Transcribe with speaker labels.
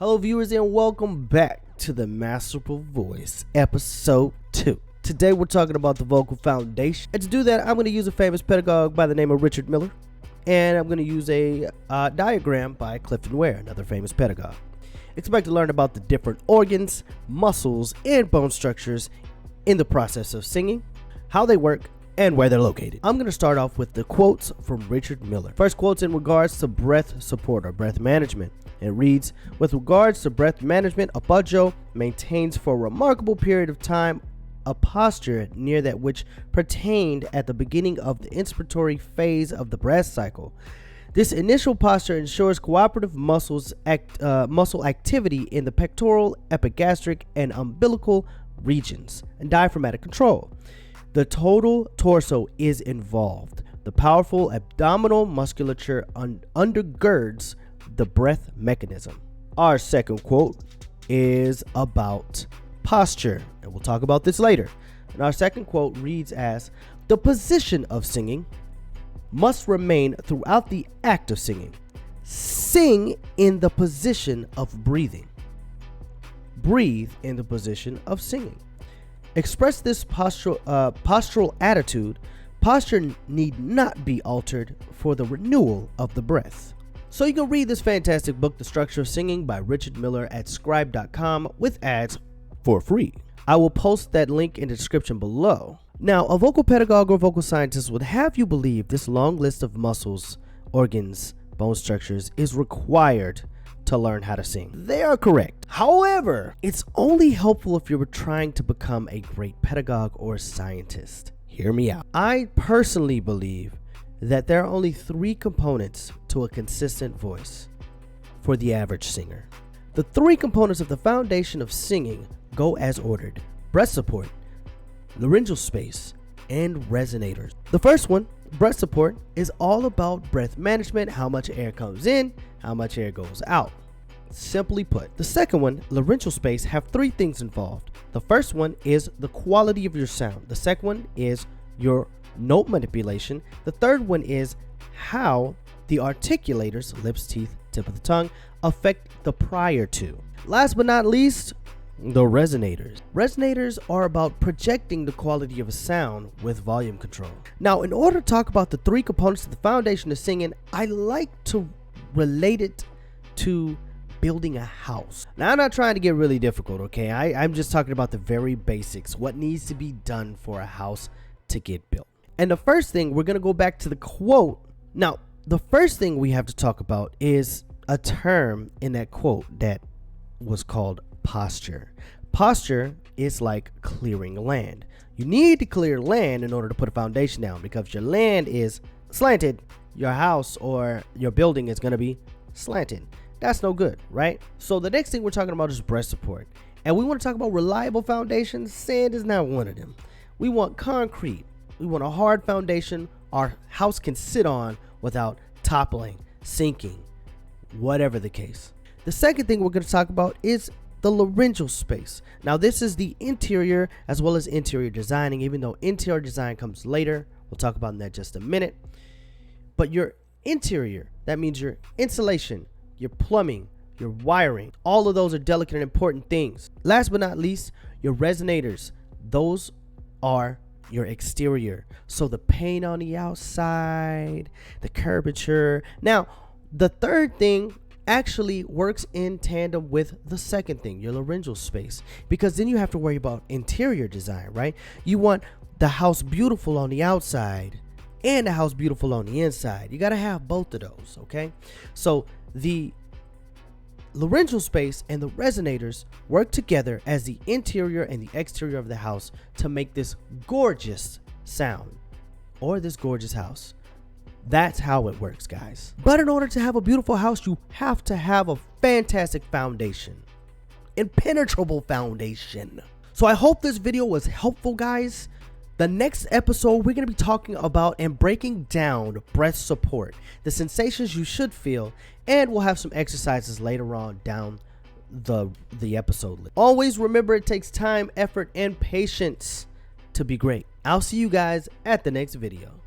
Speaker 1: Hello viewers and welcome back to the Masterful Voice episode 2. Today we're talking about the vocal foundation, and to do that I'm going to use a famous pedagogue by the name of Richard Miller, and I'm going to use a diagram by Clifton Ware, another famous pedagogue. Expect to learn about the different organs, muscles, and bone structures in the process of singing, how they work, and where they're located. I'm going to start off with the quotes from Richard Miller. First quote's in regards to breath support or breath management. It reads, "With regards to breath management, a Apajo maintains for a remarkable period of time a posture near that which pertained at the beginning of the inspiratory phase of the breath cycle. This initial posture ensures cooperative muscle activity in the pectoral, epigastric, and umbilical regions, and diaphragmatic control. The total torso is involved. The powerful abdominal musculature undergirds the breath mechanism." Our second quote is about posture, and we'll talk about this later. And our second quote reads as, "The position of singing must remain throughout the act of singing. Sing in the position of breathing. Breathe in the position of singing. Express this postural attitude. Posture need not be altered for the renewal of the breath." So you can read this fantastic book, The Structure of Singing by Richard Miller, at scribe.com with ads for free. I will post that link in the description below. Now, a vocal pedagogue or vocal scientist would have you believe this long list of muscles, organs, bone structures is required to learn how to sing. They are correct. However, it's only helpful if you're trying to become a great pedagogue or scientist. Hear me out. I personally believe that there are only 3 components to a consistent voice for the average singer. The 3 components of the foundation of singing go as ordered: breath support, laryngeal space, and resonators. The first one, breath support, is all about breath management, how much air comes in, how much air goes out. Simply put. The second one, laryngeal space, have 3 things involved. The first one is the quality of your sound. The second one is your note manipulation. The third one is how the articulators, lips, teeth, tip of the tongue, affect the prior two. Last but not least, the resonators. Resonators are about projecting the quality of a sound with volume control. Now, in order to talk about the 3 components of the foundation of singing, I like to relate it to building a house. Now, I'm not trying to get really difficult, okay? I'm just talking about the very basics, what needs to be done for a house to get built. And the first thing, we're going to go back to the quote. Now, the first thing we have to talk about is a term in that quote that was called posture. Posture is like clearing land. You need to clear land in order to put a foundation down, because if your land is slanted, your house or your building is going to be slanted. That's no good, right? So the next thing we're talking about is breath support. And we want to talk about reliable foundations. Sand is not one of them. We want concrete. We want a hard foundation our house can sit on without toppling, sinking, whatever the case. The second thing we're going to talk about is the laryngeal space. Now, this is the interior as well as interior designing, even though interior design comes later. We'll talk about that in just a minute. But your interior, that means your insulation, your plumbing, your wiring, all of those are delicate and important things. Last but not least, your resonators. Those are your exterior. So the paint on the outside, the curvature. Now, the third thing actually works in tandem with the second thing, your laryngeal space, because then you have to worry about interior design, right? You want the house beautiful on the outside and the house beautiful on the inside. You got to have both of those, okay? So the laryngeal space and the resonators work together as the interior and the exterior of the house to make this gorgeous sound or this gorgeous house. That's how it works, guys. But in order to have a beautiful house, you have to have a fantastic foundation, impenetrable foundation. So I hope this video was helpful, guys. The next episode, we're going to be talking about and breaking down breath support, the sensations you should feel, and we'll have some exercises later on down the episode. Always remember, it takes time, effort, and patience to be great. I'll see you guys at the next video.